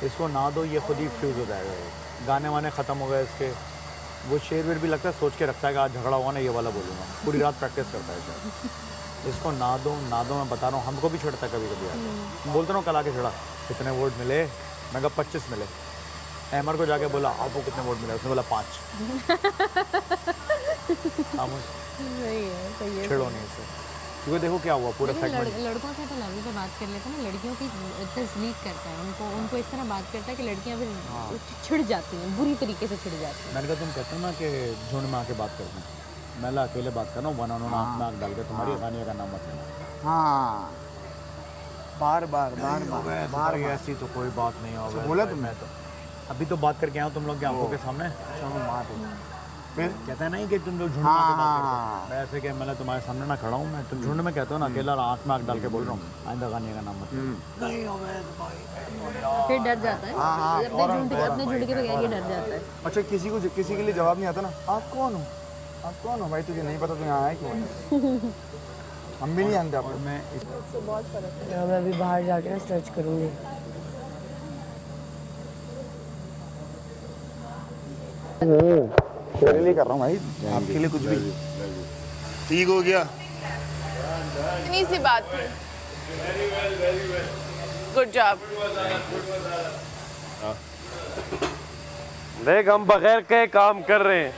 इसको ना दो, ये खुद ही फ्यूज़ हो जाएगा। ये गाने वाने ख़त्म हो गए इसके, वो शेर वेर भी लगता है सोच के रखता है कि आज झगड़ा होगा ना, ये वाला बोलूँगा, पूरी रात प्रैक्टिस करता है सर। इसको ना दो, मैं बता रहा हूँ, हमको भी छेड़ता है कभी कभी यार। बोलते रहो कल आके छेड़ा, कितने वोट मिले, मैं कहा 25 मिले। अहमर को जाके बोला आपको कितने वोट मिले, उसने बोला 5। छेड़ो नहीं इसे, क्योंकि देखो क्या हुआ पूरा सेगमेंट। लड़कों से तो लेवल पे बात कर लेते हैं ना, लड़कियों की तस्लीक करता है, उनको इस तरह बात करता है कि लड़कियां फिर छिड़ जाती हैं, बुरी तरीके से छिड़ जाती हैं। मैंने कहा तुम कहते हो ना कि झुंड में आके बात करते हैं, मैं अकेले बात कर रहा हूँ, वन ऑन वन आँख में आँख डाल के, तुम्हारी खानिया का नाम मत लेना। हाँ, बार बार बार बार बार ऐसी तो कोई बात नहीं होगा। बोला तुमने तो अभी तो बात करके आया हूँ तुम लोग की आंखों के सामने। फिर कहता है नहीं कि तुम लोग झुंड में आके बात करते हो, मैं ऐसे कि मैं तुम्हारे सामने ना खड़ा हूँ, मैं तुम झुंड में कहते हो ना, अकेला आँख में आँख डाल के बोल रहा हूँ, आइंदा खानिया का नाम मत लेना। नहीं अवैध भाई, फिर डर जाता है, अपने झुंड के बगैर ये डर जाता है। अच्छा, किसी के लिए जवाब नहीं आता ना, आप कौन हो, आप कौन हो भाई, तुझे नहीं पता तू यहाँ आया क्यों? हम भी नहीं जानते आपको। मैं मैं अभी बाहर जाके ना सर्च करूँगी। तेरे लिए कर रहा हूँ भाई, आपके लिए कुछ भी। ठीक हो गया, इतनी सी बात थी। Good job. देख हम बगैर के काम कर रहे हैं।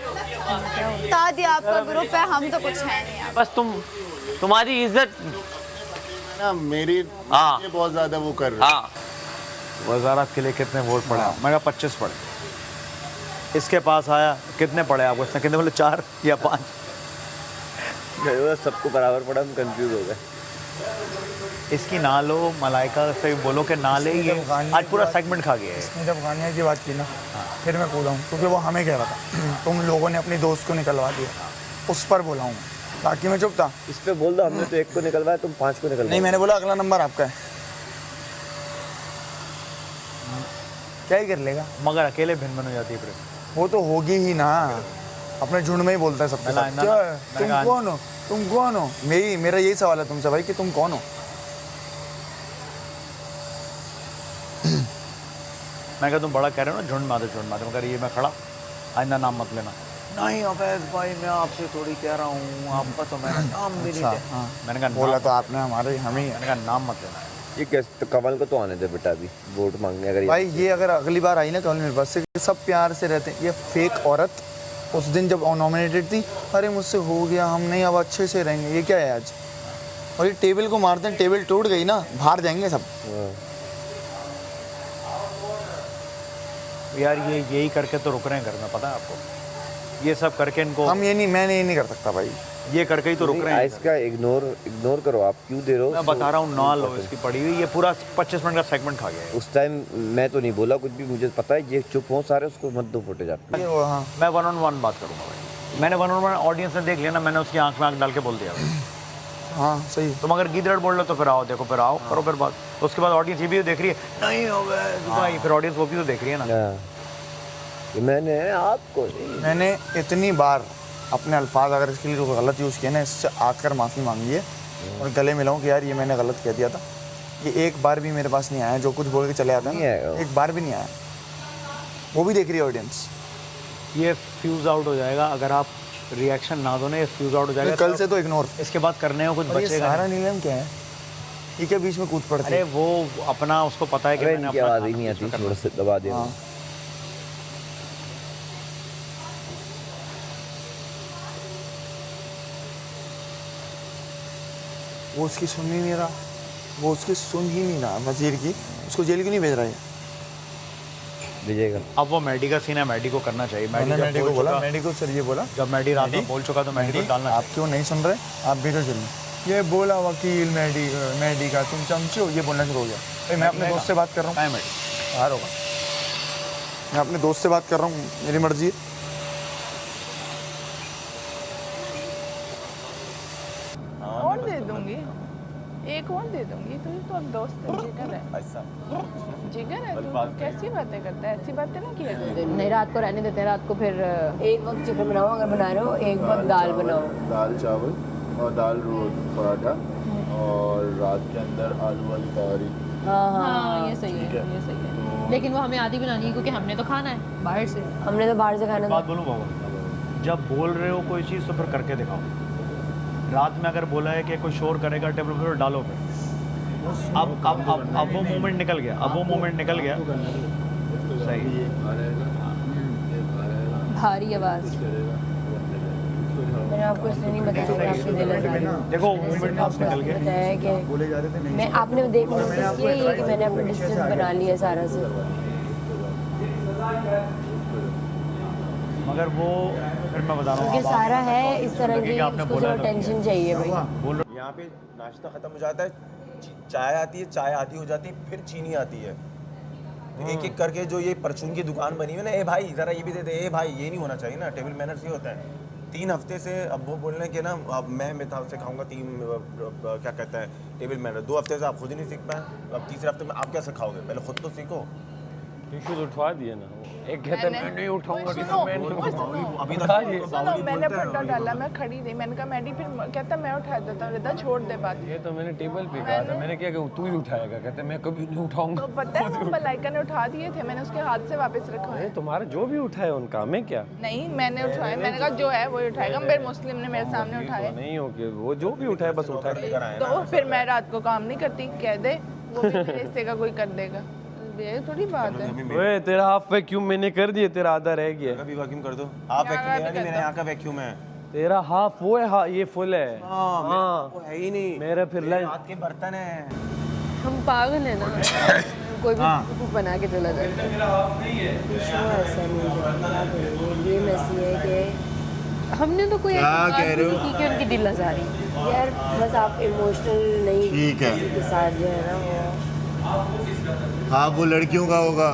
दादी आपका ग्रुप है, हम तो कुछ है नहीं आप। बस तुम्हारी इज्जत ना मेरी हाँ। ये बहुत ज्यादा वो कर रहे हैं। हाँ, वजारत के लिए कितने वोट पड़े? मैं कहा 25 पड़े। इसके पास आया, कितने पड़े आपको? इसने कितने बोले, 4 या 5? सबको बराबर पड़ा, हम कंफ्यूज हो गए। इसकी ना लो, मलाइका से बोलो कि ना ले, ये आज पूरा सेगमेंट खा गया है। इसने जब गानिया की बात की ना, फिर मैं कूदा हूँ, क्योंकि वो हमें कह रहा था तुम लोगों ने अपनी दोस्त को निकलवा दिया, उस पर बोला हूँ, बाकी मैं चुप था। इस पे बोल दो, हमने तो 1 को निकलवाया, तुम 5 को निकलवाया। नहीं, मैंने बोला अगला नंबर आपका है, क्या ही कर लेगा। मगर अकेले भिन्न बन हो जाती है फिर। वो तो होगी ही ना, अपने झुंड में ही बोलता है सबके साथ। क्या है? तुम कौन हो, तुम कौन हो? मेरा यही सवाल है तुमसे भाई कि तुम कौन हो? मैं कहा तुम बड़ा कह रहे हो ना, झुंड मादे मगर ये मैं खड़ा, आइंदा नाम मत लेना। नहीं अवैध भाई, मैं आपसे थोड़ी कह रहा हूँ, आपका तो मेरा नाम भी नहीं है। मैंने कहा बोला तो आपने, हमारे हम ही है। मैंने कहा नाम मत लेना। ये कैसे तो कमल को तो आने दे बेटा, अभी वोट मांगने अगर भाई ये अगर अगली बार आई ना कमल मेरे पास से, सब प्यार से रहते हैं। ये फेक औरत उस दिन जब नॉमिनेटेड थी, अरे मुझसे हो गया, हम नहीं अब अच्छे से रहेंगे, ये क्या है आज? और ये टेबल को मारते हैं, टेबल टूट गई ना, बाहर जाएंगे सब। यार ये यही करके तो रुक रहे हैं घर में, पता है आपको? ये सब करके इनको हम ये नहीं कर सकता भाई, ये करके ही तो रुक रहे हैं। इसका इग्नोर करो, आप क्यों दे रहे हो? मैं बता रहा हूँ, ना लो इसकी पड़ी हुई, ये पूरा 25 मिनट का सेगमेंट खा गया है। उस टाइम मैं तो नहीं बोला कुछ भी, मुझे पता है ये चुप हो सारे, उसको मत दो फुटेज आप। हाँ। मैं 1-on-1 बात करूँगा भाई, मैंने 1-on-1 ऑडियंस ने देख लिया ना, मैंने उसकी आंख में आंख डाल के बोल दिया। हाँ सही। तुम अगर गीदड़ बोल लो तो फिर आओ, देखो फिर आओ, करो फिर बात। उसके बाद ऑडियंस ये भी देख रही है, नहीं भाई, फिर ऑडियंस वो भी तो देख रही है ना। मैंने आपको नहीं, मैंने इतनी बार अपने अल्फाज अगर इसके लिए कोई गलत यूज़ किए ना, इससे आकर माफ़ी मांगी है और गले मिलाऊं कि यार ये मैंने गलत कह दिया था। ये एक बार भी मेरे पास नहीं आया, जो कुछ बोल के चले आता है एक बार भी नहीं आया, वो भी देख रही है ऑडियंस। ये फ्यूज़ आउट हो जाएगा अगर आप रिएक्शन ना दो ना, ये फ्यूज़ आउट हो जाएगा। कल से तो इग्नोर, इसके बाद करने को कुछ ये बचेगा सारा नहीं। नीलम क्या है, ये क्या बीच में कूद पड़ती अरे है? वो अपना उसको पता है कि मैंने इनकी अपना आवाज़ ही नहीं आती, थोड़ा सा दबा दे। हाँ। वो उसकी सुन ही नहीं रहा, वो उसकी सुन ही नहीं रहा वजीर की, उसको जेल क्यों नहीं भेज रहा है? भेजेगा। अब वो मैडी का सीन है, मैडी को करना चाहिए। मैंने मैडी को बोला, मैडी को सर ये बोला, जब मैडी रात में बोल चुका तो मैडी को डालना आप क्यों नहीं सुन रहे, आप भी तो चलिए। ये बोला वकील मैडी का तुम चमचे हो, ये बोलना शुरू हो गया। भाई मैं अपने दोस्त से बात कर रहा हूँ, बाहर होगा, मैं अपने दोस्त से बात कर रहा हूँ, मेरी मर्जी है। और दे दूंगी, एक और दे दूंगी, तुझे तो अब दोस्त है, जिगर है। जिगर है, तू कैसी बातें करता है, ऐसी बातें ना किया जाए। नहीं, रात को रहने देते हैं, रात को फिर एक वक्त चिकन बनाओ अगर बना रहे हो, एक वक्त दाल बनाओ, दाल चावल और दाल पराठा, और रात के अंदर आलू वाली तहरी। हाँ, ये सही है, ये सही है। लेकिन वो हमें आधी बनानी है क्योंकि हमने तो खाना है बाहर से। हमने तो बाहर से खाना बात बोलूँ बाबा, जब बोल रहे हो कोई चीज़ तो फिर करके दिखाओ। रात में अगर बोला है कि कोई शोर करेगा टेबल पर डालो फिर। अब वो मोमेंट निकल गया, अब वो मोमेंट निकल गया। सही। भारी आवाज़। मैंने आपको इसलिए नहीं बताया कि आपकी दिल आज़ारी हो। देखो मोमेंट आपसे निकल गया। बताया कि मैं आपने देख नोटिस किया ये कि मैंने अपना डिस्टेंस बना लिया सारा से। मगर वो फिर मैं बता रहा हूँ क्योंकि सारा है इस तरह की, उसको थोड़ा टेंशन चाहिए भाई। यहाँ पे नाश्ता खत्म हो जाता है, चाय आती है, चाय आधी हो जाती है, फिर चीनी आती है। एक एक करके जो ये परचून की दुकान बनी हुई है ना, ए भाई जरा ये भी दे दे, ए भाई ये नहीं होना चाहिए ना। टेबल मैनर्स ये होता है। 3 हफ्ते से अब वो बोल रहे हैं कि ना अब मैं मिताल से खाऊंगा 3 क्या कहता है टेबल मैनर। 2 हफ्ते से आप खुद ही नहीं सीख पाए, अब तीसरे हफ्ते में आप क्या सिखाओगे? पहले खुद तो सीखो। टिश्यूज उठवा दिए ना। एक कहता है मैं नहीं उठाऊंगा टिश्यू, मैं नहीं उठाऊंगा। अभी उठा दिए। सुनो, मैंने पट्टा डाला, मैं खड़ी रही, मैंने कहा मैडी, फिर कहता मैं उठा देता हूँ। रिदा छोड़ दे बात। ये तो मैंने टेबल पे कहा था, मैंने क्या कहा तू ही उठाएगा, कहते मैं कभी नहीं उठाऊंगा। तो पता है वो मलाइका ने उठा दिए थे, मैंने उसके हाथ से वापस रखा है। अरे तुम्हारा जो भी उठाए उनका, हमें क्या। नहीं मैंने उठाया, मैंने कहा जो है वो उठाएगा। फिर मुस्लिम ने मेरे सामने उठाया, नहीं हो के वो जो भी उठाए बस उठा के। तो फिर मैं रात को काम नहीं करती, कह दे वो भी मेरे हिस्से का कोई कर देगा। ये थोड़ी बात है। ओए तेरा हाफ वैक्यूम मैंने कर दिया, तेरा आधा रह गया। कभी वैक्यूम कर दो। आप वैक्यूम नहीं, मेरे यहाँ का वैक्यूम है। तेरा हाफ वो है, हाँ ये फुल है। हाँ वो है ही नहीं, मेरा फिर लाइन हाथ के बर्तन है। हम पागल है ना, कोई भी कुछ बना के चला जाए। इशू ऐसा नहीं है, ये मसला है कि हमने तो कोई क्या ऐसी बात कह रहे हो? नहीं की कि उनकी दिल आज़ारी। यार बस आप इमोशनल नहीं ठीक है। किसी के साथ जो है ना वो हाँ वो लड़कियों का होगा।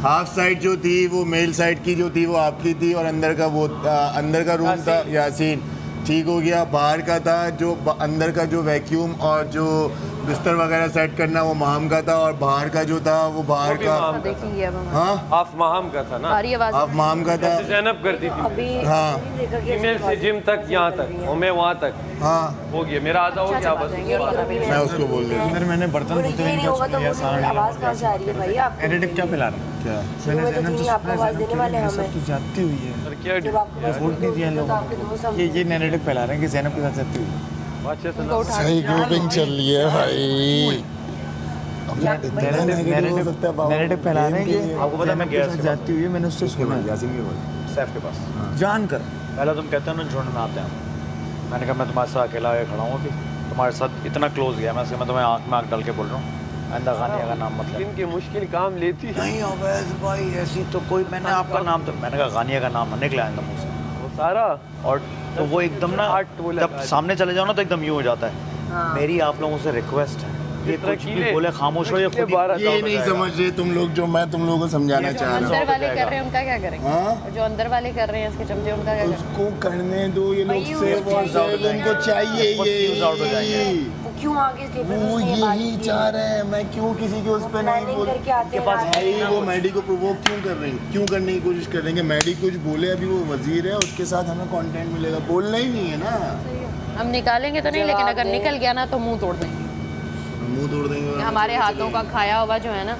हाफ साइड जो थी वो मेल साइड की जो थी वो आपकी थी, और अंदर का वो अंदर का रूम था यासीन, ठीक हो गया। बाहर का था जो अंदर का जो वैक्यूम और जो बिस्तर वगैरह सेट करना वो माम का था, और बाहर का जो था वो बाहर का देखेंगे अब हम। हाँ हाफ माहम का था ना, भारी आवाज़। आप माम का था। जैनब करती थी अभी हाँ। नहीं देखा कि फीमेल से जिम तक यहाँ तक और मैं वहाँ तक हाँ हो गया, मेरा आधा हो गया बस। मैं उसको बोल देता हूँ। अंदर मैंने बर्तन ये नहीं होगा तो वो आवाज़ कहाँ से आ रही है भाई? आप एडिटिव क्या पिला रहा है? क्या शुरू में तो नहीं आपको आवाज़ देने वाले हमें। जाती हुई है। और क्या जब आपको वोट नहीं दिया लोग, आपके दोस्त हम ये नैरेटिव फैला रहे हैं कि ज़ैनब के साथ जाती हुई है। अच्छे से ना। सही ग्रुपिंग चल रही है भाई। नैरेटिव फैला रहे हैं कि आपको पता है मैं गया जाती हुई है, मैंने उससे सुना। सैफ के पास। जान कर पहले तुम कहते हो ना झुंड में आते हैं, मैंने कहा मैं तुम्हारे साथ अकेला आके खड़ा हूँ, अभी तुम्हारे साथ इतना क्लोज गया मैं तुम्हें आँख में आँख डाल के बोल रहा हूँ। आइंदा गानिया का नाम मतलब जिनकी मुश्किल काम लेती है नहीं अवैध भाई, ऐसी तो कोई मैंने आपका नाम तो मैंने कहा गानिया का नाम ना निकला आइंदा मुँह से। वो सारा। और तो वो एकदम ना हार्ट वो लगा जब सामने चले जाओ ना तो एकदम यूँ हो जाता है। मेरी आप लोगों से रिक्वेस्ट है, ये कुछ भी बोले खामोश हो या खुद ही ये नहीं समझ रहे तुम लोग जो मैं तुम लोगों को समझाना चाह रहा अंदर वाले कर रहे हैं उनका क्या करेंगे? हाँ? और जो अंदर वाले कर रहे हैं इसके चमचे उनका क्या हूँ। करेंगे? उसको करने दो, ये लोग भाई, सेव वो और सेव उनको चाहिए खुद fuse out हो जाएंगे। ये वो क्यों आगे टेबल वो पे ये बात यही की? चाह रहे हैं। मैं क्यों किसी के उस पर नहीं प्लानिंग बोल करके आते हैं पास रात भाई, में। वो मैडी को प्रोवोक क्यों कर रहे हैं? क्यों करने की कोशिश कर रहे हैं कि मैडी कुछ बोले? अभी वो वजीर है, उसके साथ हमें कंटेंट मिलेगा। बोलना ही नहीं है ना, हम निकालेंगे तो नहीं, लेकिन अगर निकल गया ना तो मुंह तोड़ देंगे। मुंह तोड़ देंगे। हमारे हाथों का खाया हुआ जो है ना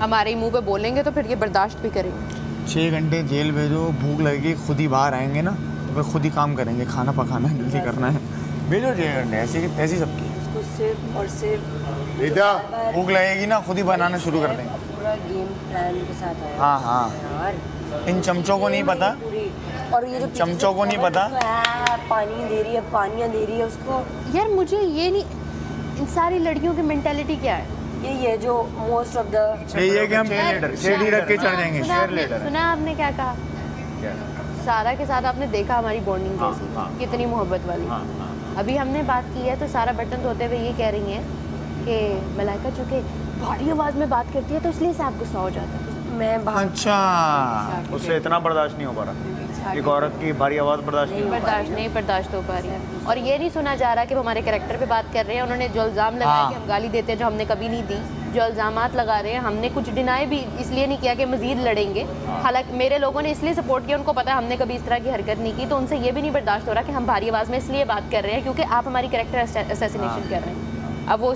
हमारे मुंह पे बोलेंगे तो फिर ये बर्दाश्त भी करेंगे। 6 घंटे जेल भेजो, भूख लगेगी, खुद ही बाहर आएंगे ना तो फिर खुद ही काम करेंगे, खाना पकाना है, जल्दी करना है, भेजो 6 घंटे। ऐसी सबकी उसको सिर्फ और सिर्फ बेटा भूख लगेगी ना खुद ही बनाना शुरू कर देंगे। पूरा गेम प्लान के साथ आया हाँ हाँ, यार। इन चमचों को नहीं पता, पूरी और ये जो पीछे चमचों को नहीं पता। पानी दे रही है, पानियाँ दे रही है उसको। यार मुझे ये नहीं, इन सारी लड़कियों की मेंटालिटी क्या है? यही है जो मोस्ट ऑफ द यही है कि हम शेड ही रख के चढ़ जाएंगे। सुना आपने क्या कहा? सारा के साथ आपने देखा हमारी बॉन्डिंग कैसी, कितनी मोहब्बत वाली। अभी हमने बात की है तो सारा बर्तन धोते हुए ये कह रही हैं कि मलाइका चूँकि भारी आवाज़ में बात करती है तो इसलिए से आप गुस्सा हो जाता है। मैं बाहर अच्छा, उससे इतना बर्दाश्त नहीं हो पा रहा, एक औरत की भारी आवाज़ बर्दाश्त नहीं हो बर्दाश्त हो पा रही है। और ये नहीं सुना जा रहा कि वो हमारे कैरेक्टर पे बात कर रहे हैं। उन्होंने जो इल्ज़ाम लगाया कि हम गाली देते हैं, जो हमने कभी नहीं दी, जो इल्ज़ामात लगा रहे हैं, हमने कुछ डिनाई भी इसलिए नहीं किया कि मज़ीद लड़ेंगे। हालांकि मेरे लोगों ने इसलिए सपोर्ट किया, उनको पता है हमने कभी इस तरह की हरकत नहीं की, तो उनसे ये भी नहीं बर्दाश्त हो रहा कि हम भारी आवाज़ में इसलिए बात कर रहे हैं क्योंकि आप हमारी कैरेक्टर असैसिनेशन कर रहे हैं। अब वो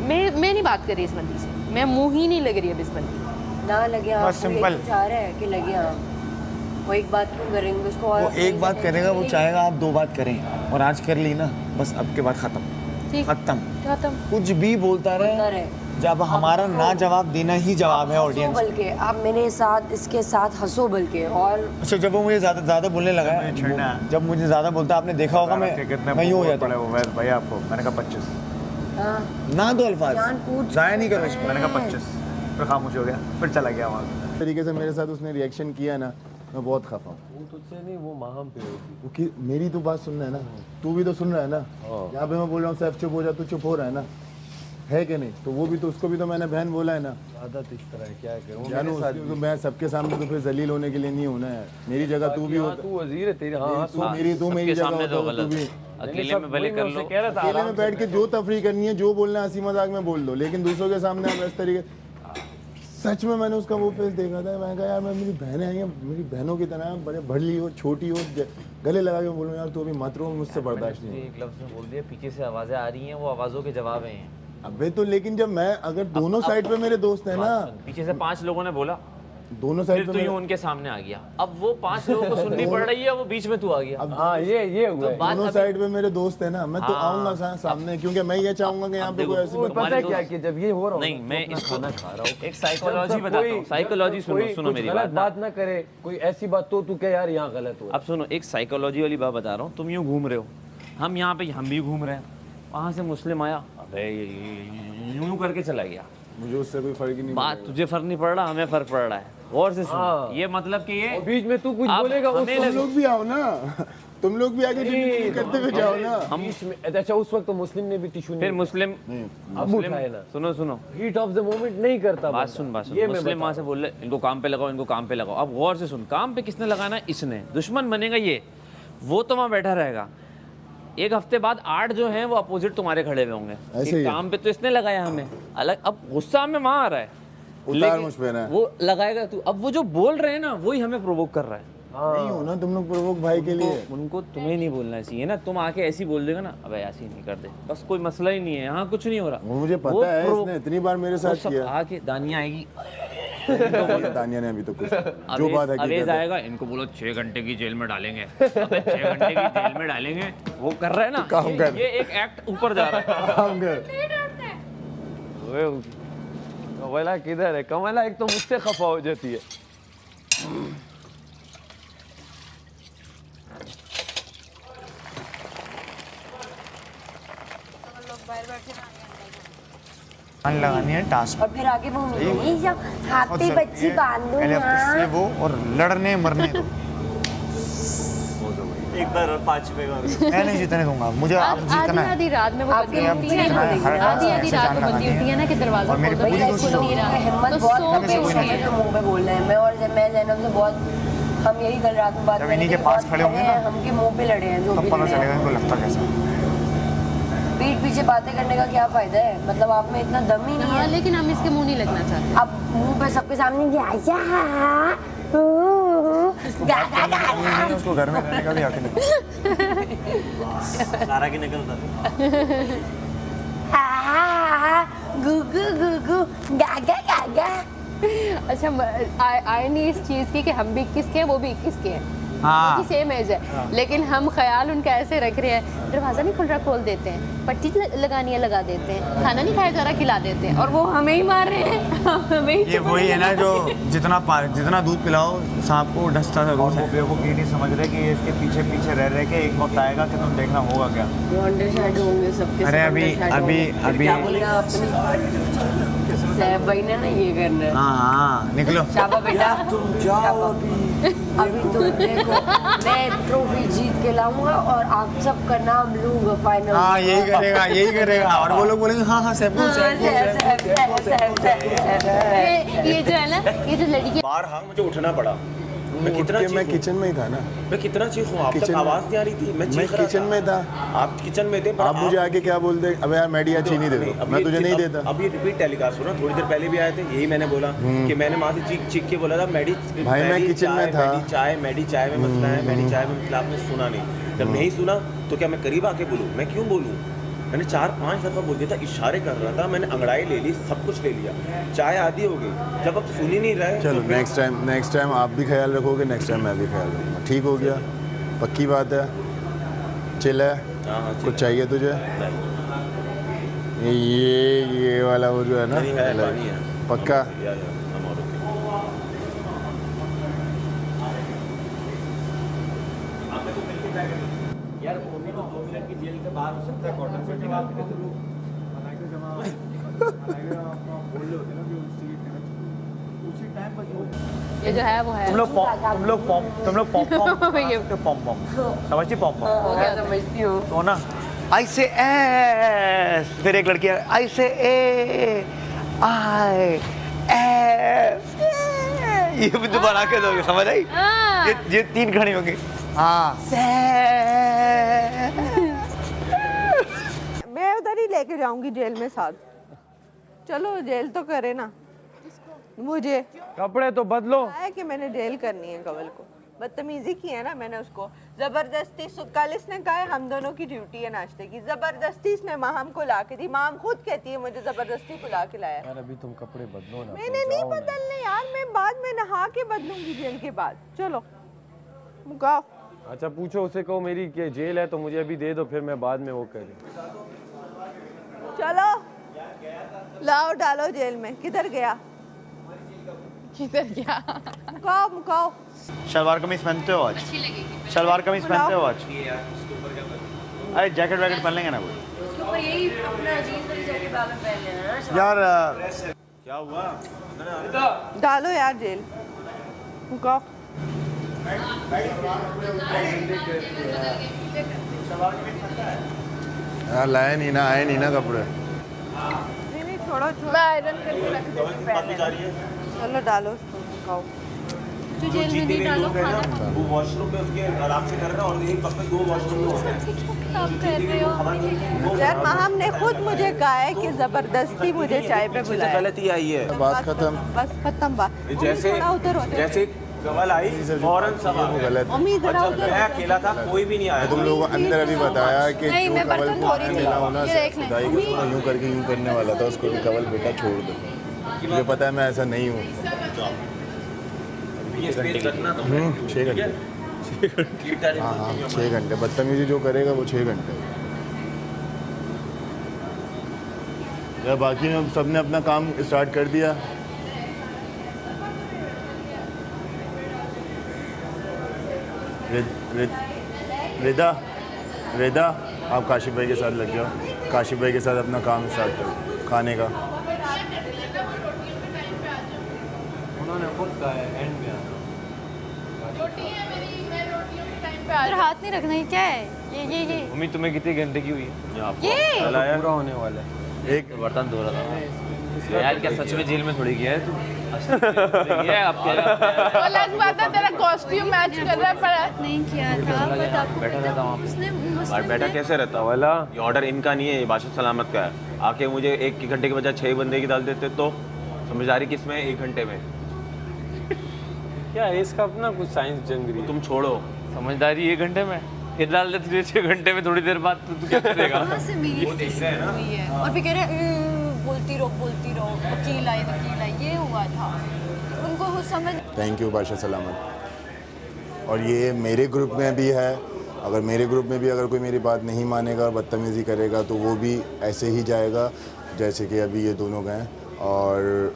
मैं नहीं बात कर रही इस बंदी से, मैं मुंह ही नहीं लग रही है बिस्मिल्लाह। ना लगे आप, बस simple। चाह रहे हैं कि लगे आप, वो एक बात क्यों करेंगे उसको, और वो एक बात करेगा, वो चाहेगा आप 2 बात करें, और आज कर ली ना बस अब के बाद खत्म, ठीक, खत्म। खत्म। कुछ भी बोलता रहे, जब हमारा ना जवाब देना ही जवाब है ऑडियंस। बल्कि आप मेरे साथ इसके साथ हंसो बल्कि, और अच्छा जब वो मुझे ज़्यादा बोलने लगा है, जब मुझे ज़्यादा बोलता आपने देखा होगा, मैं यूँ हो जाता हूँ। भैया आपको मैंने कहा 25, हाँ, ना दो अल्फाज जान पूछ ज़ाया नहीं करो इसमें। मैंने कहा 25, फिर खामोश हो गया, फिर चला गया वहाँ से। तरीके से मेरे साथ उसने रिएक्शन किया ना, मैं बहुत खफा हूँ। वो तुझसे नहीं, वो माहम पे होगी। वो कि मेरी तो बात सुन रहा है ना, तू भी तो सुन रहा है ना। यहाँ पे मैं बोल रहा हूँ सैफ चुप हो जा, तू चुप हो रहा है ना, है कि नहीं? तो वो भी तो, उसको भी तो मैंने बहन बोला है ना। आदत इस तरह है, क्या करूं? जानू तो मैं सबके सामने तो फिर जलील होने के लिए नहीं होना है। मेरी जगह तू भी होता, तू वजीर है तेरे। हाँ तू मेरी जगह होता तो तू भी अकेले में भले कर लो। कह रहा था अकेले में बैठ के जो तफरी करनी है, जो बोलना है हंसी मजाक में बोल दो, लेकिन दूसरों के सामने आप इस तरीके। सच में मैंने उसका वो फेस देखा था, मैंने कहा यार मैं, मेरी बहनें आई हैं, मेरी बहनों की तरह बड़े भली हो, छोटी हो, गले लगा के बोलूँ यार तू अभी मत रो, मुझसे बर्दाश्त नहीं। एक लफ्ज़ में बोल दिया, पीछे से आवाज़ें आ रही हैं, वो आवाज़ों के जवाब हैं। अबे तो लेकिन जब मैं, अगर दोनों साइड पे मेरे दोस्त हैं ना, पीछे से 5 लोगों ने बोला, दोनों फिर साइड तू पे यूं उनके सामने आ गया। अब वो 5 लोगों को सुननी पड़ रही है, वो बीच में तू आ गया। हाँ ये हुआ है। दोनों साइड पे मेरे दोस्त हैं ना, मैं तो आऊंगा सामने, क्योंकि मैं ये चाहूंगा कि यहाँ पे कोई ऐसी पता है क्या कि जब ये हो रहा हो नहीं, मैं इसको खाना खा रहा हूँ, एक साइकोलॉजी बताता हूँ। साइकोलॉजी सुनो मेरी गलत बात ना करे, कोई ऐसी बात तो तू क्या यार यहाँ गलत हो। अब सुनो, एक साइकोलॉजी वाली बात बता रहा हूँ। तुम यूं घूम रहे हो, हम यहाँ पे, हम भी घूम रहे हैं, वहाँ से मुस्लिम आया, अबे यूं करके चला गया। मुझे उससे कोई फर्क ही नहीं बात तुझे फर्क नहीं पड़ रहा, हमें फर्क पड़ रहा है। गौर से सुनो, ये मतलब कि ये बीच में तू कुछ बोलेगा, तुम लोग भी आओ ना, तुम लोग भी आगे करते हुए जाओ ना। हम अच्छा उस वक्त तो मुस्लिम ने भी टिश्यू फिर मुस्लिम अब उठाए ना। सुनो हीट ऑफ द मोमेंट नहीं करता। बात सुन मुस्लिम वहां से बोल रहे इनको काम पे लगाओ, इनको काम पे लगाओ। अब गौर से सुन, काम पे किसने लगाना है? इसने। दुश्मन बनेगा ये, वो तो वहां बैठा रहेगा। एक हफ्ते बाद 8 जो हैं वो अपोजिट तुम्हारे खड़े हुए होंगे। काम पे तो इसने लगाया हमें अलग, अब गुस्सा हमें वहां आ रहा है, मुझ पे ना वो लगाएगा तू। अब वो जो बोल रहे हैं ना, वही हमें प्रोवोक कर रहा है। नहीं हो ना तुम लोग प्रोवोक भाई के लिए। उनको तुम्हें नहीं बोलना चाहिए ना, तुम आके ऐसी बोल देगा ना, अबे ऐसी नहीं कर दे, बस कोई मसला ही नहीं है, यहाँ कुछ नहीं हो रहा। मुझे पता है, इसने इतनी बार मेरे साथ किया। आके दानिया आएगी, दानिया ने अभी तो कुछ जो बात है अवेज आएगा, इनको बोलो 6 घंटे की जेल में डालेंगे। अबे 6 घंटे की जेल में डालेंगे, वो कर रहा है ना, काम कर। ये एक एक्ट ऊपर जा रहा है। काम कर। कमला किधर है? कमला एक तो मुझसे खफा हो जाती है। लगानी है टास्क, और फिर आगे वो नहीं जब हाथ पे बच्ची बांधो पहले ना, वो और लड़ने मरने दो। एक बार 5 रुपए का मैं नहीं जीतने दूंगा, मुझे आप जीतना है। आधी रात में वो आपके बंदी उठती है ना, हर रात आधी ऐसे रात जान में बंदी लगानी है। उठती है ना कि दरवाजा और मेरी खोल दो, पूरी ये कोशिश खुल नहीं रहा, हिम्मत तो बहुत सो कम पे है उठ उसके गई। मुंह पे बोल रहे हैं। मैं और मैं जैनब से बहुत, हम यही कल रात में बात जब कर इन्हीं रहे के थे, पास बहुत खड़े होंगे ना, हमके मुंह पे लड़े हैं, जो तब भी पता लड़े चलेगा हैं। इनको लगता कैसा है। पीठ पीछे बातें करने का क्या फायदा है? मतलब आप में इतना दम ही नहीं हाँ, है। लेकिन हम इसके मुंह नहीं लगना चाहते। अब मुंह पे सबके सामने उसको घर में रहने का भी हक नहीं। सारा की निकलता गुगु गुगु गागा गागा। अच्छा, आयरनी इस चीज़ की कि हम भी 21 के हैं, वो भी 21 के हैं, हाँ। सेम एज है, लेकिन हम ख्याल उनका ऐसे रख रहे हैं, दरवाज़ा नहीं खुल रहा खोल देते हैं, पट्टी लगानी है लगा देते हैं, खाना नहीं खाया जा रहा खिला देते हैं, और वो हमें ही मार रहे हैं। हमें ही ये वही है ना जो जितना दूध पिलाओ सांप को डसता था रोज। वो बेवकूफ़ ये नहीं समझ रहे कि ये इसके पीछे पीछे रह रहे के एक वक्त आएगा कि तुम देखना होगा क्या। होंगे सबके। अरे अभी सैफ भाई ने ना ये करना है। हाँ निकलो। शाबा बेटा तुम जाओ अभी तुम देखो, मैं ट्रॉफी जीत के लाऊंगा और आप सबका नाम लूंगा फाइनल। हाँ यही करेगा और वो लोग बोलेंगे हाँ सैफ ये जो है ना, ये जो लड़की बाहर हाँ मुझे उठना पड़ा। मैं किचन में ही था ना। मैं कितना चीखूं, आप तक आवाज नहीं आ रही थी। मैं किचन में था, आप किचन में थे। आप मुझे आके क्या बोलते? अबे यार मैडी या चीनी दे दो, मैं तुझे नहीं देता। अब ये रिपीट टेलीकास्ट हो ना, थोड़ी देर पहले भी आए थे, यही मैंने बोला कि मैंने वहाँ से चीख के बोला था मैडी भाई मैं किचन में था। मैडी चाय में मसला है, मैडी चाय में मसला। आपने सुना नहीं। जब नहीं सुना तो क्या मैं करीब आके बोलूँ? मैं क्यों बोलूँ? मैंने 4-5 दफ़ा बोल दिया था, इशारे कर रहा था, मैंने अंगड़ाई ले ली, सब कुछ ले लिया, चाय आधी हो गई। जब अब सुन ही नहीं रहे चलो तो फिर- नेक्स्ट टाइम आप भी ख्याल रखोगे, नेक्स्ट टाइम मैं भी ख्याल रखूँगा। ठीक हो गया, पक्की बात है, चिल है, हाँ, कुछ चाहिए तुझे? नहीं, ये वाला वो जो है ना, नहीं है, पानी है। पक्का? या, I'm all okay। यार वो भी तो 2 मिनट की जेल के बाद हो सकता है, कॉटन से निकाल के तो लोग ये जो है वो है तुम लोग पॉम समझती पॉम हो गया तो समझती हूँ। तो ना आई से एस, फिर एक लड़की आई से ए आई ए, ये भी दोबारा के दोगे, समझ आई? ये 3 खड़ी होंगी। हाँ मैं उधर ही लेके जाऊंगी जेल में साथ। चलो जेल तो करे ना मुझे। कपड़े तो बदलो। है कि मैंने जेल करनी है कवल को, बदतमीजी की है ना मैंने उसको, जबरदस्ती। कल इसने कहा है हम दोनों की ड्यूटी है नाश्ते की, जबरदस्ती इसने माम को ला के दी। माम खुद कहती है मुझे जबरदस्ती बुला के लाया। यार अभी तुम कपड़े बदलो ना। मैंने नहीं बदलने यार, मैं बाद में नहा के बदलूंगी जेल के बाद। चलो मुकाओ। अच्छा पूछो उसे, कहो मेरी क्या जेल है तो मुझे अभी दे दो, फिर मैं बाद में वो करूँ। चलो लाओ डालो जेल में। किधर गया? किधर गया? Macaw macaw. शलवार कमीज पहनते हो आज? शलवार कमीज पहनते हो आज? अरे जैकेट वैकेट पहन लेंगे ना कोई उसके ऊपर यही अपना जीन्स वाली जैकेट बाद में पहन लेना ना। यार। क्या हुआ? डालो यार जेल। मुकाओ। हाँ लाए नहीं ना, आए नहीं ना कपड़े। नहीं नहीं छोड़ो छोड़ो। मैं आयरन करके रख दूंगी, पहन लेना। चलो डालो उसको। मुकाओ। तो जेल में नहीं डालो खाना। वो वॉशरूम में उसके आराम से कर रहे हैं और एक वक्त में 2 वॉशरूम में होते हैं। आप कर रहे हो यार माहम ने खुद मुझे कहा है कि जबरदस्ती मुझे चाय पे सबसे बुलाया। गलत ही आई है। बात खत्म। बस खत्म बात। जैसे थोड़ा उधर हो जाओ। जैसे कवल आई फौरन सब आ वो गए। गलत है। उम्मीद और रहा जब उधर मैं अकेला था कोई भी नहीं आया। तुम लोगों को अंदर अभी बताया कि नहीं, जो मैं कवल बर्तन को धो रही थी। मिला होना ये देख लें। खुदाई के उसको यूं करके यूं करने वाला था, उसको भी कवल बेटा छोड़ दो, मुझे पता है मैं ऐसा नहीं हूँ। ये स्पेस रखना तो 6 घंटे। हाँ 6 घंटे। बदतमीजी जो करेगा वो 6 घंटे। या बाकी में सबने अपना काम स्टार्ट कर दिया। रेदा आप काशिफ भाई के साथ लग जाओ, काशिफ भाई के साथ अपना काम स्टार्ट करो खाने का। उन्होंने खुद कहा है एंड में आना। इधर हाथ नहीं रखना, ये क्या है? ये उम्मीद तुम्हें कितने घंटे की हुई है? ये पूरा होने वाला है। एक बर्तन धो रहा था यार। क्या सच में जेल में थोड़ी गया है तू? ये आपके वो अलग बात है, तेरा कॉस्ट्यूम मैच कर रहा है पर नहीं किया था, बट आपको बैठा रहता वहाँ पे। उसने और बेटा कैसे रहता वाला ये ऑर्डर इनका नहीं है, ये बादशाह सलामत का है। आके मुझे 1 घंटे के बजाय 6 बंदे की डाल देते तो समझदारी किस में 1 घंटे में। क्या है इसका अपना कुछ साइंस जंग रही है। तुम छोड़ो। समझदारी 1 घंटे में फिर डाल देते 6 घंटे में, थोड़ी देर बाद तू क्या करेगा? कहाँ से मेरी हुई है और भी कह रहे हैं बोलती रहो वकील आई ये हुआ था उनको वो समझ। थैंक यू बादशाह सलामत। और ये मेरे ग्रुप में भी है, अगर मेरे ग्रुप में भी अगर कोई मेरी बात नहीं मानेगा और बदतमीज़ी करेगा तो वो भी ऐसे ही जाएगा जैसे कि अभी ये दोनों गए। और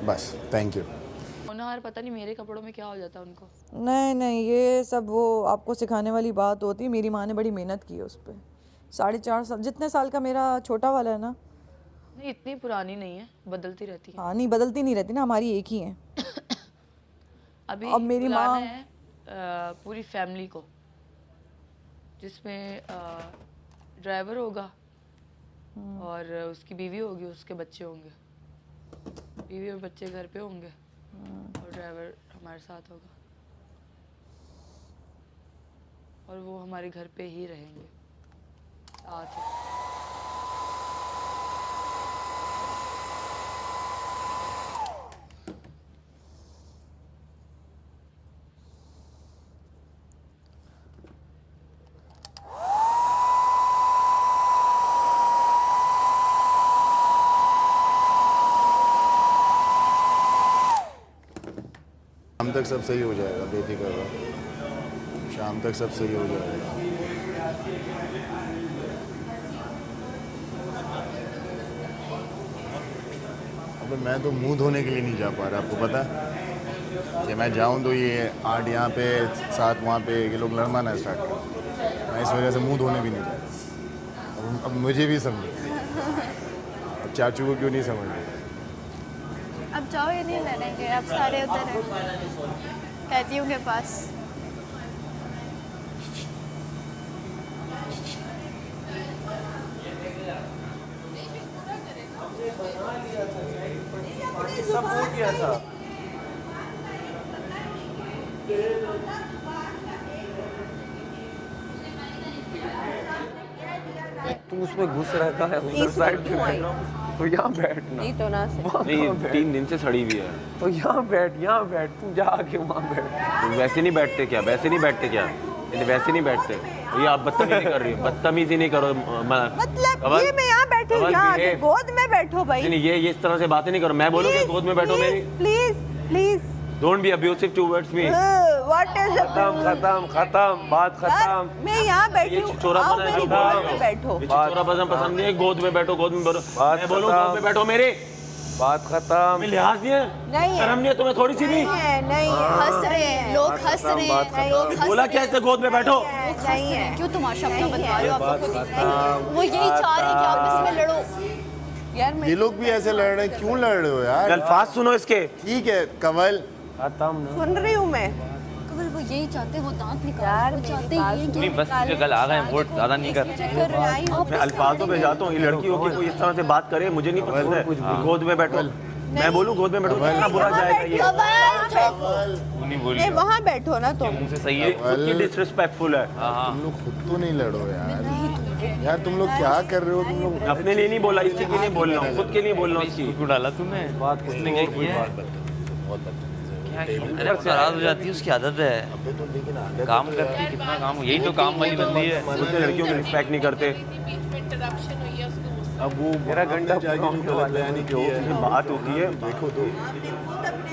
बस थैंक यू। होनहार पता नहीं मेरे कपड़ों में क्या हो जाता उनको। नहीं ये सब वो आपको सिखाने वाली बात होती है। मेरी माँ ने बड़ी मेहनत की है उस पर। 4.5 साल, जितने साल का मेरा छोटा वाला है ना। नहीं इतनी पुरानी नहीं है, बदलती रहती है। हाँ नहीं बदलती नहीं रहती ना, हमारी एक ही है। अभी अब मेरी माँ है पूरी फैमिली को, जिसमें ड्राइवर होगा और उसकी बीवी होगी, उसके बच्चे होंगे। बीवी और बच्चे घर पे होंगे और ड्राइवर हमारे साथ होगा और वो हमारे घर पे ही रहेंगे साथ ही। तक सब सही हो जाएगा, बेफिक्र रहो, शाम तक सब सही हो जाएगा। अबे मैं तो मुंह धोने के लिए नहीं जा पा रहा, आपको पता है कि मैं जाऊं तो ये 8 यहाँ पे 7 वहाँ पे ये लोग लड़ना स्टार्ट कर, मैं इस वजह से मुंह धोने भी नहीं जा रहा। अब मुझे भी समझो, अब चाचू को क्यों नहीं समझ रहे? अब जाओ, ये नहीं लड़ेंगे, अब सारे उधर हैं कैदियों के पास। सब हो गया था। तू उसमें घुस रहता है उधर साइड पे बैठना, तो यहाँ बैठना। नहीं तो ना से नहीं 3 दिन से सड़ी हुई है। तो यहाँ बैठ, तू जा आके वहाँ बैठ। तो वैसे नहीं बैठते क्या? वैसे नहीं बैठते क्या? वैसे नहीं बैठते। तो ये आप बदतमीजी कर रही हो, बदतमीजी नहीं करो। मतलब ये मैं यहाँ बैठी हूँ, यहाँ आके गोद में बैठो भाई। नहीं ये इस तरह से बातें नहीं करो। मैं बोलूँ कि गोद में बैठो मेरी। Please please don't be abusive towards me. What is खत्म, बात खत्म। मैं यहाँ बैठी हूँ, आओ मेरी गोद में बैठो। चोरापन पसंद नहीं है, गोद में बैठो, गोद में बैठो। मैं बोलूँ गोद में बैठो मेरे, बात खत्म। लिहाज नहीं है, नहीं शर्म नहीं है तुम्हें थोड़ी सी भी? नहीं हंस रहे हैं लोग, हंस रहे हैं लोग, हंस बोला क्या ऐसे गोद में बैठो? नहीं है। क्यों तमाशा अपना बनवा रहे हो? आपको खुद ही वो यही चाह रहे हैं कि आप इसमें लड़ो। यार मैं ये लोग भी ऐसे लड़ रहे हैं, क्यों लड़ रहे हो यार? अल्फाज सुनो इसके। ठीक है कंवल, खत्म। सुन रही हूँ मैं। कवल वो यही चाहते हैं, वो दांत निकाल, वो चाहते हैं ये नहीं बस मुझे कल आ गए, वोट ज़्यादा नहीं कर। मैं अल्फाजों पे जाता हूँ, ये लड़की होकर कोई इस तरह से बात करे मुझे नहीं पसंद है। गोद में बैठो, मैं बोलूँ गोद में बैठो, कितना बुरा जाएगा ये। नहीं बोली नहीं वहाँ बैठो ना तुम। मुझसे सही है। खुद की डिसरिस्पेक्टफुल है। तुम लोग खुद तो नहीं लड़ो यार। यार तुम लोग क्या कर रहे हो? तुम लोग अपने लिए नहीं बोला, इसी के लिए बोल रहा हूँ, खुद के लिए बोल रहा हूँ। इसकी क्यों डाला तूने? बात किसने क्या की है? अरे नाराज हो जाती है, उसकी आदत है। काम करती है, कितना काम, यही तो काम वाली बंदी है। दूसरे लड़कियों की रिस्पेक्ट नहीं करते। अब वो मेरा गंडा गलत बयानी की है, बात होती है। देखो तो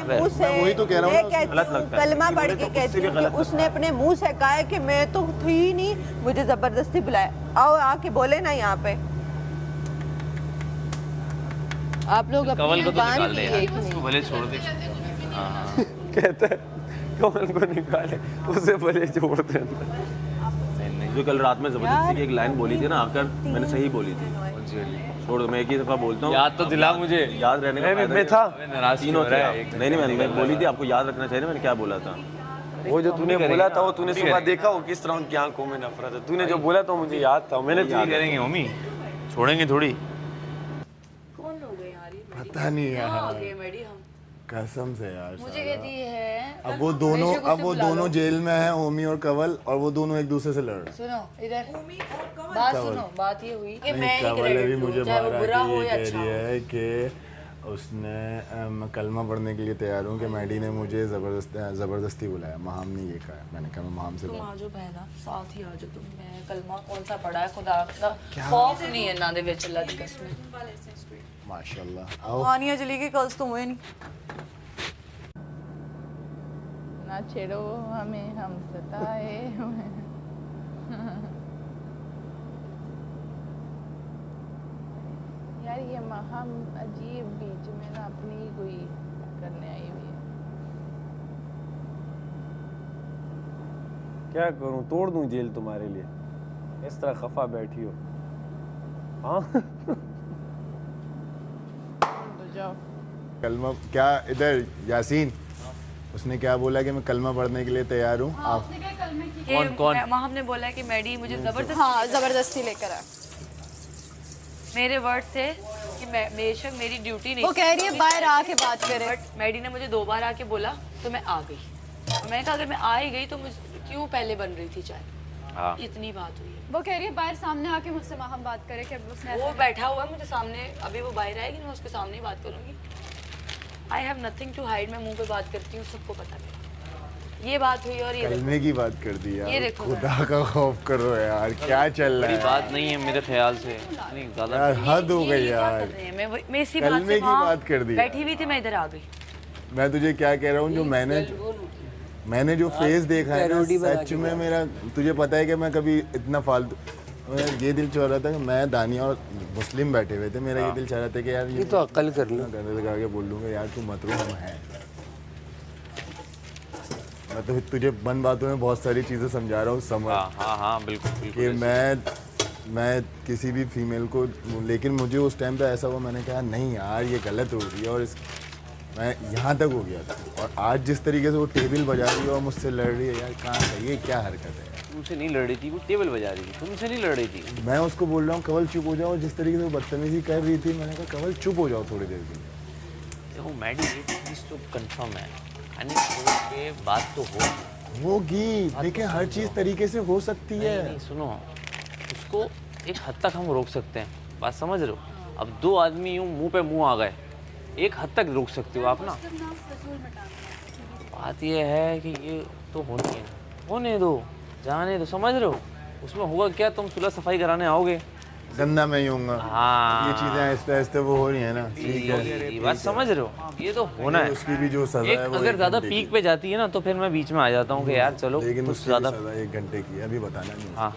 मुँह से वही तो कह रहा हूँ मैं ना, कहती गलत हूँ, लगता है। कलमा पढ़ के कहती हूँ कि उसने अपने मुंह से कहा है कि मैं तो थी ही नहीं, मुझे जबरदस्ती बुलाया। आओ आके बोले ना यहाँ पे। आप लोग कवल अपनी को तो जुबान निकाल दे की यार, एक उसको नहीं। भले छोड़ दे। हाँ कहता है कमल को निकाले, उसे भले छोड़ दे। जो कल रात में जबरदस्ती की एक लाइन बोली थी ना आकर, मैंने सही बोली थी। छोड़ दो, मैं एक ही दफा बोलता हूँ। याद तो दिला मुझे। याद रहने का फायदा मैं नहीं। था नाराज तीनों थे आप। नहीं मैंने बोली थी, आपको याद रखना चाहिए। मैंने क्या बोला था? वो जो तूने बोला था, वो तूने सुबह देखा वो किस तरह उनकी आंखों में नफरत है। तूने जो बोला था मुझे याद था, मैंने क्या करेंगे मम्मी, छोड़ेंगे थोड़ी। कौन लोग हैं यार ये? पता नहीं यार, आगे मेडी हम कसम से यार। मुझे कहती है अब वो दोनों जेल में हैं, ओमी और कंवल, और वो दोनों एक दूसरे से लड़ रहे हैं। सुनो इधर बात सुनो। बात ये हुई कि मैं ही कंवल अभी क्रेडिट मुझे लूं, चाहे वो मारा बुरा कि हो ये या कह अच्छा रही हो। है कि उसने मैं कलमा पढ़ने के लिए तैयार हूँ कि मैडी ने मुझे ज़बरदस्ती बुलाया। महाम ने ये कहा। मैंने कहा मैं महाम से तुम बात। आ जाओ बहना, साथ ही आ जाओ तुम। मैं कलमा कौन सा पढ़ा है खुदा का खौफ नहीं है ना दे विच अल्लाह दी कसम। माशाल्लाह। आओ कहानियाँ चली गई, कल तो हुए नहीं। ना छेड़ो हमें, हम सताए हुए। यार ये महाम अजीब बीच में ना अपनी ही कोई करने आई हुई है। क्या करूं, तोड़ दूं जेल तुम्हारे लिए, इस तरह खफा बैठी हो। हाँ तो जाओ। कलमा क्या? इधर यासीन, उसने क्या बोला कि मैं कलमा पढ़ने के लिए तैयार हूँ। आप कौन? वहाँ हमने बोला है कि मैडी मुझे जबरदस्ती हाँ जबरदस्ती लेकर आ। मेरे वर्ड से कि मैं बेशक मेरी ड्यूटी नहीं, वो कह रही है बाहर आके बात करे। बट मैडी ने मुझे 2 बार आके बोला तो मैं आ गई। और मैंने कहा अगर मैं आ ही गई तो मुझे क्यों पहले बन रही थी चाय। हाँ। इतनी बात हुई है। वो कह रही है बाहर सामने आके मुझसे हम बात करे कि उसने वो बैठा हुआ है मुझे सामने, अभी वो बाहर आएगी मैं उसके सामने ही बात करूंगी। I have nothing to hide. मैं मुंह पे बात करती हूँ, सबको पता है। ये बात हुई और ये कलमे की बात कर दी ये यार। देखो खुदा का खौफ करो यार, क्या चल रहा बड़ी है बात नहीं है मेरे ख्याल से, नहीं ज़्यादा। यार? हद हो गई ये क्या यार। कर रहे हैं? मैं इसी बात कलमे से की वहाँ बात कर दी बैठी हुई थी, मैं इधर आ गई। मैं तुझे क्या कह रहा हूँ, जो मैंने जो फेस देखा है ना, सच में मेरा, तुझे पता है कि मैं कभी इतना फालतू, मेरा ये दिल चाह रहा था कि मैं, दानिया और मुस्लिम बैठे हुए थे, मेरा ये दिल चाह रहा था कि यार ये तो अक्ल कर लो। गले लगा के बोल दूंगा यार तू मत रो, हम हैं। मैं तो तुझे बन बातों में बहुत सारी चीज़ें समझा रहा हूँ, समझ हाँ बिल्कुल कि मैं किसी भी फीमेल को, लेकिन मुझे उस टाइम पे ऐसा हुआ, मैंने कहा नहीं यार ये गलत हो रही है, और मैं यहाँ तक हो गया था। और आज जिस तरीके से वो टेबल बजा रही है और मुझसे लड़ रही है, यार कहाँ का, ये क्या हरकत है? तुमसे नहीं लड़ रही थी, वो टेबल बजा रही थी, तुमसे नहीं लड़ रही थी। मैं उसको बोल रहा हूँ कवल चुप हो जाओ, जिस तरीके से वो बदतमीजी कर रही थी, मैंने कहा कवल चुप हो जाओ थोड़ी देर के लिए। देखो मैडी, ये चीज़ तो कंफर्म है, खाने के बात तो होगी, देखिए हर चीज़ तरीके से हो सकती है। नहीं, सुनो, उसको एक हद तक हम रोक सकते हैं, बात समझ रहे हो? अब दो आदमी यूँ मुंह पे मुंह आ गए, एक हद तक रोक सकते हो आप ना। बात ये है कि ये तो होने दो, जाने दो, समझ रहे हो? उसमें होगा क्या, तुम सुलह सफाई कराने आओगे, गंदा मैं ही होऊंगा। हाँ, ये चीज़ें आहिस्ते आहिस्ते वो हो रही है ना। ये बात समझ रहे हो? ये तो होना है। उसकी भी जो सजा है वो अगर ज़्यादा पीक पे जाती है ना, तो फिर मैं बीच में आ जाता हूँ कि यार चलो, लेकिन कुछ उसकी ज़्यादा। सजा 1 घंटे की है, अभी बताना नहीं। हाँ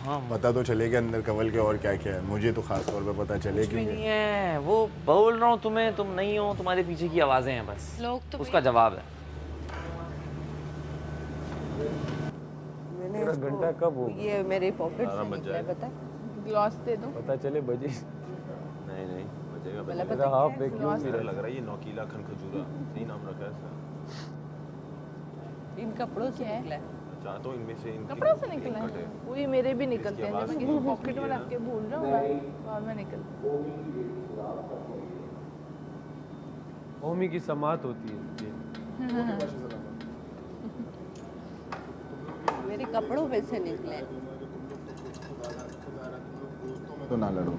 हाँ, पता तो चलेगा अंदर कवल के और क्या क्या है, मुझे तो खास तौर पे पता चले कि नहीं है, वो बोल रहा हूँ तुम्हें, तुम नहीं हो, तुम्हारे पीछे की आवाज़ें हैं बस, लोग तो उसका जवाब है। मैंने घंटा कब हो? ये मेरे पॉकेट से निकला है, पता है? ग्लॉस दे दो। पता चले बजे नहीं बजेगा मतलब मेरा हाफ वैक्यूम मेरा लग रहा है ये नौकीला खन खजूरा सही नाम रखा है इसका। इन कपड़ों से निकला है। चाहता हूँ इनमें से कपड़ों से निकला है, वही मेरे भी निकलते हैं, जब मैं किसी पॉकेट में रख के भूल रहा हूँ और मैं निकलती हूँ। होमी की समात होती है। मेरे कपड़ों में से निकले। तो ना लड़ो,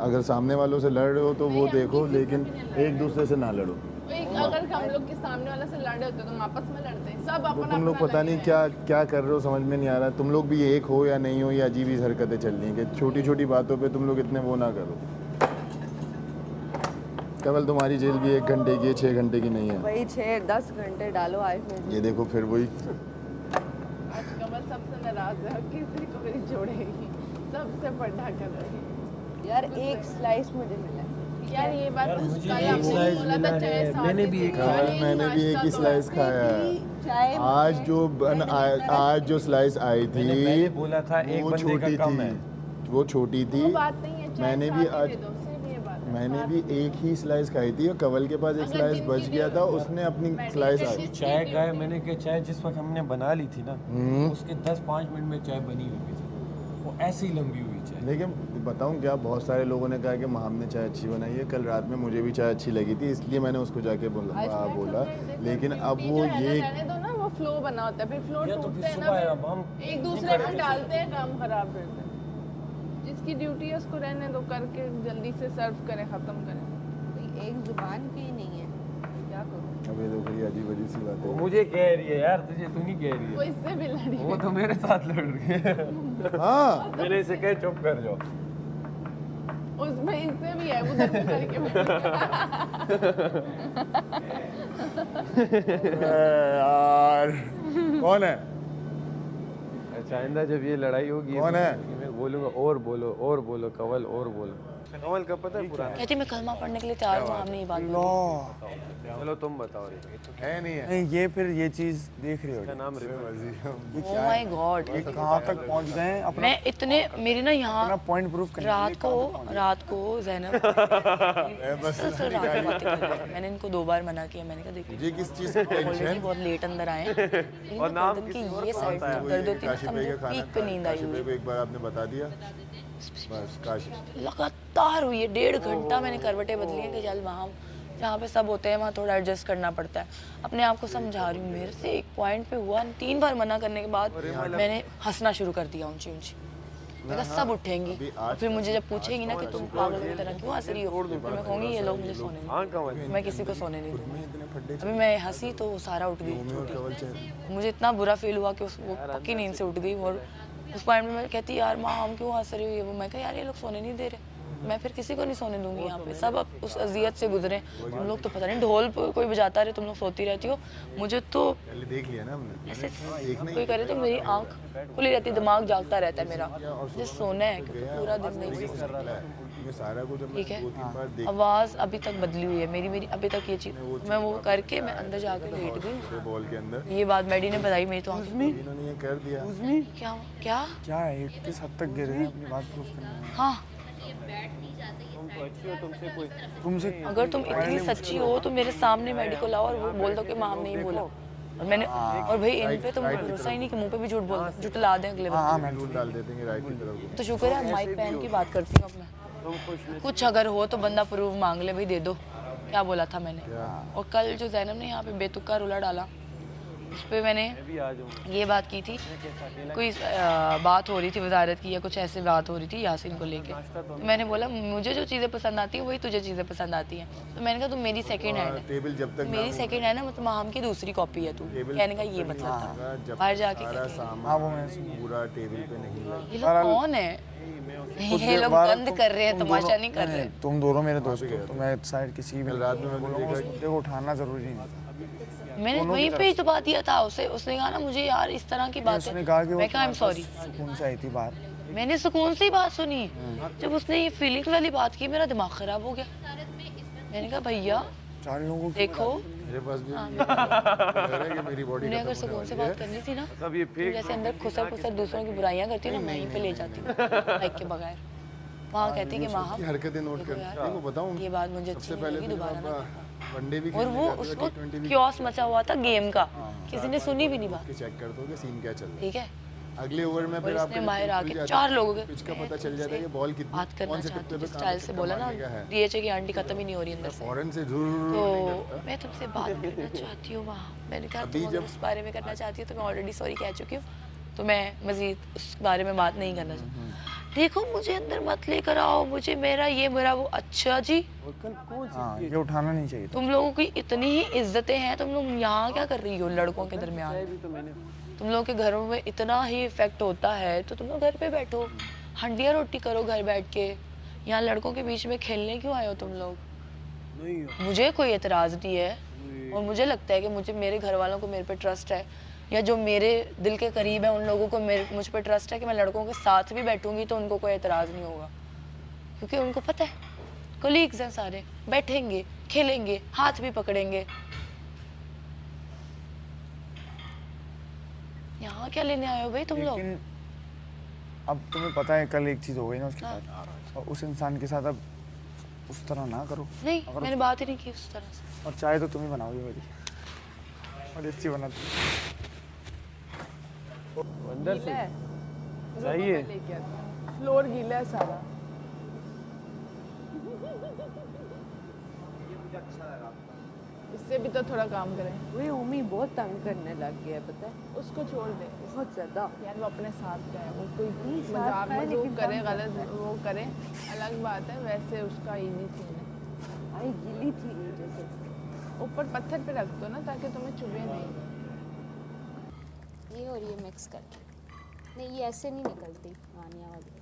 अगर सामने वालों से लड़ रहे हो तो वो देखो, लेकिन एक दूसरे से ना लड़ो। अगर हम लोग के सामने वाला से लड़े होते तो हम आपस में लड़ते हैं, सब अपना तुम लोग पता नहीं क्या कर रहे हो, समझ में नहीं आ रहा। तुम लोग भी एक हो या नहीं हो, ये अजीब ही हरकतें चल रही हैं कि छोटी छोटी बातों पे तुम लोग इतने वो ना करो। केवल तुम्हारी जेल भी 1 घंटे की है, 6 घंटे की नहीं है। वही 6-10 घंटे डालो आइस में। ये देखो फिर वही कमल सबसे नाराज है, किसी को भी छोड़ेगी, सबसे पढ़ा कर रही है। यार एक स्लाइस मुझे मिला है। यार ये बात तो उसका ही आपने बोला था, चाहे मैंने भी एक ही स्लाइस खाया है। आज जो स्लाइस आई थी बोला था एक वो बंदे का कम है, वो छोटी थी। बात नहीं है, मैंने भी एक ही स्लाइस खाई थी और कवल के पास एक स्लाइस बच गया था, उसने अपनी स्लाइस चाय खाए। मैंने कहा चाय जिस वक्त हमने बना ली थी ना, उसके 10-5 मिनट में चाय बनी हुई थी, वो ऐसी लंबी हुई चाय। लेकिन बताऊं क्या, बहुत सारे लोगों ने कहा कि हमने चाय अच्छी बनाई है। कल रात में मुझे भी चाय अच्छी लगी थी, इसलिए मैंने उसको जाके बोला। लेकिन अब वो ये रहने दो ना, वो फ्लो बना होता है, फिर फ्लो टूटते हैं ना, एक दूसरे में डालते हैं, काम खराब करते हैं। जिसकी ड्यूटी है उसको रहने दो, करके जल्दी से सर्व करें, ख़त्म करें। एक जुबान की नहीं है, क्या करूं? अब ये देखो ये अजीब अजीब सी बात है। मुझे कह रही है यार, तुझे तू नहीं कह रही वो है, इससे भी लड़ी वो तो मेरे साथ लड़ रही है। हाँ मैंने इसे कह चुप कर जाओ। उसमें इससे भी है, उधर भी करके यार कौन है? अच्छा आइंदा जब ये लड़ाई होगी कौन है? मैं बोलूँगा और बोलो कवल और बोलो। कवल का पता है पुराना? कहती मैं कलमा पढ़ने के लिए तैयार हूँ, हमने ये बात चलो तुम बताओ। है नहीं है। ये फिर ये चीज देख रही हो, नाम ओह माय गॉड, कहाँ तक पहुँच गए हैं अपना मैं इतने मेरी ना यहाँ पॉइंट प्रूफ करने रात को जैनब मैंने इनको 2 बार मना किया, मैंने कहा देखो मुझे किस चीज की टेंशन? बहुत लेट अंदर आए हैं, और नाम की ये साइड दर्द होती है, समझो पीक पे नींद आई हुई है। एक बार आपने बता दिया, बस काशी लगातार हुई है 1.5 घंटा मैंने करवटें बदली हैं कि चल वहाँ जहाँ पे सब होते हैं वहाँ थोड़ा एडजस्ट करना पड़ता है। अपने आप को समझा रही हूँ, मेरे से एक पॉइंट पे हुआ, 3 बार मना करने के बाद मैंने हंसना शुरू कर दिया ऊंची ऊंची। मैंने कहा सब उठेंगी, और फिर मुझे जब पूछेंगी ना कि तुम पागलों की तरह क्यों हंस रही हो, फिर मैं कहूँगी ये लोग मुझे सोने नहीं, मैं किसी को सोने नहीं दूँगी। अभी मैं हंसी तो सारा उठ गई, मुझे इतना बुरा फील हुआ कि वो पक्की नींद से उठ गई। और उस पॉइंट में मैं कहती यार माँ हम क्यों हंस रही हो, ये वो, मैं कहा यार ये लोग सोने नहीं दे रहे। मैं फिर किसी को नहीं सोने दूंगी यहाँ पे। सब अब उस अजियत से गुजरे। तुम लोग तो पता नहीं ढोल पे कोई बजाता रहे, तुम लोग सोती रहती हो। मुझे तो पहले देख लिया ना हमने। ऐसे कोई करे तो मेरी आंख खुली रहती, दिमाग जागता रहता है मेरा। मुझे सोना है क्योंकि पूरा दिन नहीं सो सकती। ये सारा कुछ हमने ठीक है, 2-3 बार देख आवाज़ अभी तक बदली हुई है मेरी अभी तक ये चीज़। मैं वो करके मैं अंदर जाके लेट गई। बॉल के अंदर ये बात मैडी ने बताई, मेरी तो इन्होंने ये कर दिया। क्या क्या क्या है, किस हद तक गिर गए अपनी बात प्रूफ करने में? हाँ, तुमसे अगर तुम इतनी सच्ची हो तो मेरे सामने मैडी को लाओ और वो बोल दो कि माँ हम नहीं बोला। और मैंने और भाई इन पे तो भरोसा ही नहीं कि मुंह पे भी झूठ बोल जुटला दें अगले बार। हाँ मैं दूध डाल देते हैं राइट की तरफ। तो शुक्र है माइक पहन की बात करती हूँ अब मैं। कुछ अगर हो तो बंदा प्रूफ मांग ले, भाई दे दो क्या बोला था मैंने। और कल जो जैनब ने यहाँ पे बेतुका रुला डाला, उस पर मैंने ये बात की थी, कोई बात हो रही थी वजारत की या कुछ ऐसे बात हो रही थी यासीन को लेके। तो मैंने बोला मुझे जो चीज़ें पसंद आती हैं वही तुझे चीज़ें पसंद आती हैं। तो मैंने कहा तुम मेरी सेकंड हैंड है, टेबल जब तक मेरी सेकंड हैंड है, मतलब माम की दूसरी कॉपी है तू। कहने का ये मतलब था। बाहर जाके सारा सामान पूरा टेबल पे नहीं लगा। ये लोग कौन है? ये लोग बंद कर रहे हैं, तमाशा नहीं कर रहे। तुम दोनों मेरे दोस्त हो, तो मैं साइड किसी भी रात में मैंने देखा मुद्दे को उठाना जरूरी नहीं था। मैंने वहीं पे ही तो बात दिया था उसे। उसने कहा ना मुझे यार इस तरह की बात उसने है। कहा कि मैं कहा आई एम सॉरी। सुकून से आई थी बाहर। मैंने सुकून से ही बात सुनी। जब उसने ये फीलिंग्स वाली बात की मेरा दिमाग खराब हो गया। मैंने कहा भैया 4 लोगों को देखो, मेरे पास भी लग रहा है कि मेरी बॉडी उन्हें अगर सुकून से बात करनी थी ना, जैसे अंदर खुसर दूसरों की बुराइयां करती हूँ ना, मैं यहीं पे ले जाती हूँ माइक के बगैर। वहाँ कहती कि माँ की हरकतें नोट कर देखो बताऊं ये बात मुझे अच्छी नहीं लगी, दोबारा ना। वनडे भी और वो उस वक्त क्योस मचा हुआ था गेम का, किसी ने सुनी भी नहीं बात। चेक कर दो कि सीन क्या चल रहा है। ठीक है, अगले ओवर में फिर आपको माहिर आके 4 लोगों के पिच का पता चल जाता है कि बॉल कितनी बात करना चाहती हूँ स्टाइल से बोला ना, डीएचए की आंटी खत्म ही नहीं हो रही अंदर से। फॉरेन से तो मैं तुमसे बात करना चाहती हूँ वहाँ। मैंने कहा तुम अगर उस बारे में करना चाहती हो तो मैं ऑलरेडी सॉरी कह चुकी हूँ, तो मैं मजीद उस बारे में बात नहीं करना चाहती। देखो मुझे अंदर मत लेकर आओ, मुझे मेरा वो। अच्छा जी, हाँ, ये उठाना नहीं चाहिए। तुम लोगों की इतनी ही इज्जतें हैं, तुम लोग यहाँ क्या कर रही हो लड़कों के दरमियान? तुम लोगों के घरों में इतना ही इफेक्ट होता है तो तुम लोग घर पे बैठो, हंडिया रोटी करो घर बैठ के। यहाँ लड़कों के बीच में खेलने क्यों आए हो तुम लोग? मुझे कोई एतराज़ नहीं है और मुझे लगता है कि मुझे मेरे घर वालों को मेरे पे ट्रस्ट है, या जो मेरे दिल के करीब है उन लोगों को मुझ पर ट्रस्ट है कि मैं लड़कों के साथ भी बैठूंगी तो उनको कोई एतराज़ नहीं होगा, क्योंकि उनको पता है कोलीग्स हैं सारे, बैठेंगे खेलेंगे हाथ भी पकड़ेंगे। यहाँ क्या लेने आए हो भाई तुम लोग? अब तुम्हें पता है कल एक चीज़ हो गई ना उसके साथ, और उस इंसान के साथ अब उस तरह ना करो। नहीं, मैंने बात ही नहीं की उस तरह से। और चाय तो तुम ही बनाओगी मेरी, और अच्छी बनाती। अंदर से चाहिए, फ्लोर गीला है सारा। इससे भी तो थोड़ा काम करें। वही उम्मी बहुत तंग करने लग गया है, पता है? उसको छोड़ दे, बहुत ज़्यादा। यार वो अपने साथ का है, वो कोई साथ मजाक का है, मजूक लेकिन करे, तंग गलत वो करे अलग बात है, वैसे उसका इजी सीन है। आई गिली थी जैसे। ऊपर पत्थर पे रख दो ना ताकि तुम्हें चुभे नहीं। ये और ये मिक्स करके नहीं, ये ऐसे नहीं निकलती वानिया वाली।